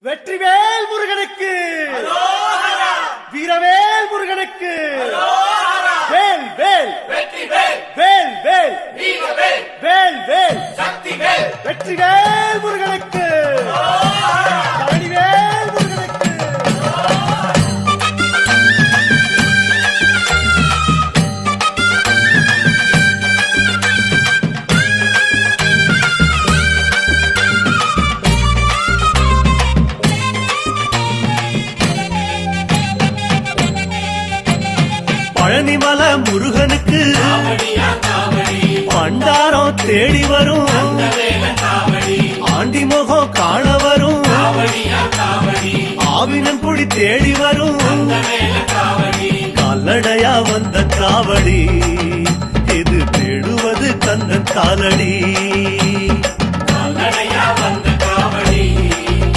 வெற்றிவேல் முருகனுக்கு, வீரவேல் முருகனுக்கு, வேல் வேல் வேல் வேல் வேல் வேல் வெற்றிவேல் முருகனுக்கு, பழனிவேல் முருகனுக்கு. பழனிமல முருகனுக்கு பண்டாரம் தேடி வரும், ஆண்டி முகம் காண வரும், ஆவினன் குடி தேடி வரும், கால்நடையா வந்த காவடி இது தேடுவது கந்தன் காலடி, கால்நடையா வந்த